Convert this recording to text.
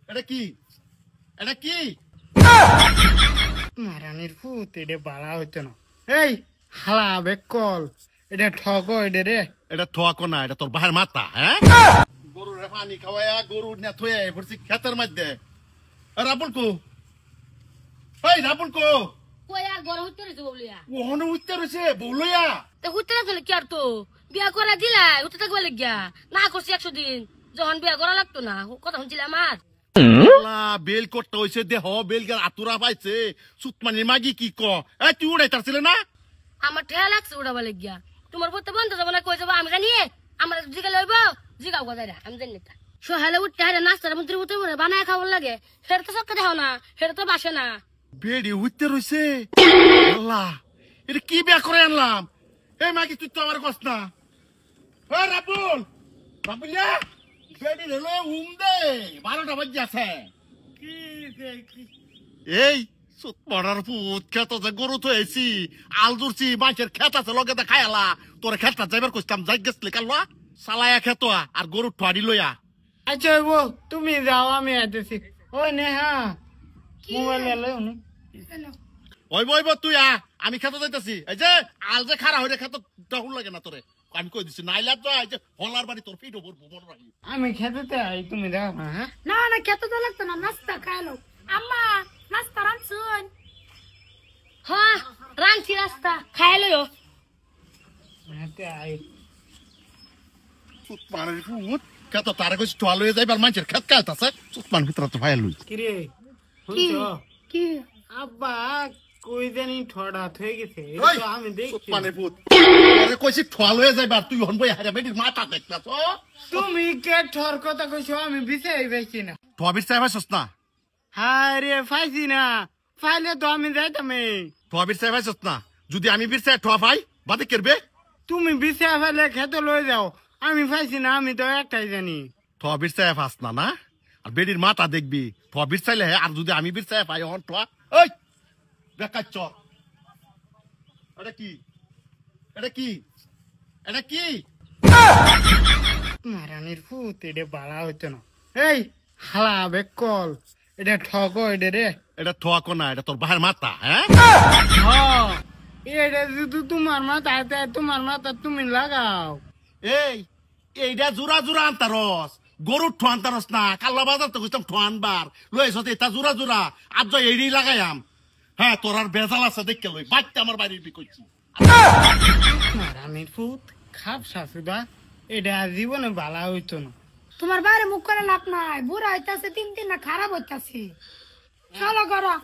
এটা কি? এটা কি? মারানির ফুত এটা বাড়া হইতো না। এই হালা বেকল এটা ঠক এটা রে। এটা থোয়াকো না, এটা তোর বাহের মাথা। হ্যাঁ, গরুর পানি খাওয়ায়া গরু না থয়ে পড়ছি ক্ষেতের মধ্যে। রাবুল কো, এই রাবুল কো, কই আর গরম হইতে রইছে বলিয়া ওহনে উঠতে রয়েছে বউলইয়া। তে হইতে না কি আর তো বিয়া করা দিলা হইতে থাকবে লাগিয়া না করছি 100 দিন যখন বিয়া করা লাগতো না কথা শুনছিলে আমার বেল করতে হয়েছে দেহ বেল গেল আতুরা পাইছে সুতমানির মাগি কি ক এ তুই উড়াইতারছিলে না? আমার ঠেয়া লাগছে উড়াবা লাগিয়া তোমার বলতে বন্ধ যাবো না কই যাবো আমি জানি আমার জিগা লইব জিগাও গজাইরা আমি জানি না সহালে উঠতে হারে নাস্তার মন্ত্রী মতো মনে বানায় খাবার লাগে সেটা তো সক্কা দেও না সেটা তো বাসে না বেড়ি উঠতে রয়েছে। আল্লাহ, এটা কি বিয়া করে আনলাম? এই মাগি তুই তো আমার কস না। রাবুল রাবুলিয়া বেড়ি হলো দে 12টা বাজে আছে। এই সুত পড়ার পুত খেত গরু তো এসি আল জুরছি মাছের খেত আছে লগে খায়ালা তোর খেতটা যাইবার কইতাম যাই গেছলি কালবা সালায়া খেত আর গরু ঠাড়ি লইয়া। আচ্ছা বউ তুমি যাও আমি আইতেছি। ওই নেহা মোবাইল এলো নি ওই বই তুই আমি খেতে যাইতাছি। এই যে আল যে খারা হইরে খেত ডাহুল লাগে না তোরে আমি কই দিছি নাইলা তো এই যে হলার বাড়ি তোর পিঠো পড়বো মনে রাখি। আমি খেতে আই তুমি যাও না। হ্যাঁ না না খেতে তো লাগতো না নাস্তা খাইলো আম্মা নাস্তা রাঁধছুন হ্যাঁ রাঁধছি রাস্তা খাই লইও খেতে আই সুতমানের পুত খেত তারে কইছি টোয়া লইয়া যাইবার মানুষের খেত খাইতাছে সুতমান ভিতরে তো ভাইয়া লই। কিরে কি হইছো কি আব্বা কই জানি ঠড়া হয়ে গেছে ওই, তো আমি দেখছি। সুতমানের পুত তোরে কইছি টোয়া লইয়া যাইবার তুই হন বই হারে বেটির মাথা দেখতাছ। তুমি কে ঠর কথা কইছো আমি বিছাই পাইছি না। টোয়া বিরসাই ভাইছস না? হায় রে পাইছি না পাইলে তো আমি যাইতাম। টোয়া বিরসাই ভাইছস না? যদি আমি বিরসাই টোয়া পাই বাদে করবে? তুমি বিছাই ফেলে খেতে লই যাও আমি পাইছি না আমি তো একটাই জানি। টোয়া বিরসাই ফাস না না আর বেটির মাথা দেখবি টোয়া বিরসাইলে আর যদি আমি বিরসাই পাই হন টোয়া ওই বেকার চর। এটা কি? এটা কি? এটা কি? মারানির ফুত এটা বাড়া হইতো না। এই হালা বেকল এটা ঠক এটা রে। এটা থোয়াকো না, এটা তোর বাহের মাথা। হ্যাঁ, এটা যদি তোমার মাথায় তোমার মাথা তুমি লাগাও। এইটা জোড়া জোড়া আনতারস গরুর ঠো আনতারস না কাল্লা বাজার তো কইতাম ঠো আনবার লইছ এটা জোড়া জোড়া আজ এড়ি লাগাইয়াম। হ্যাঁ, তোর আর বেজাল আছে দেখে লই বাচ্চা আমার বাড়ির বিকইছি। মারানির ফুত খাপ শাশুদা এটা জীবনে বালা হইতো না। তোমার বাইরে মুখ করে লাভ নাই বুড়া হইতাছে দিন দিন না খারাপ হইতাছে চলো করো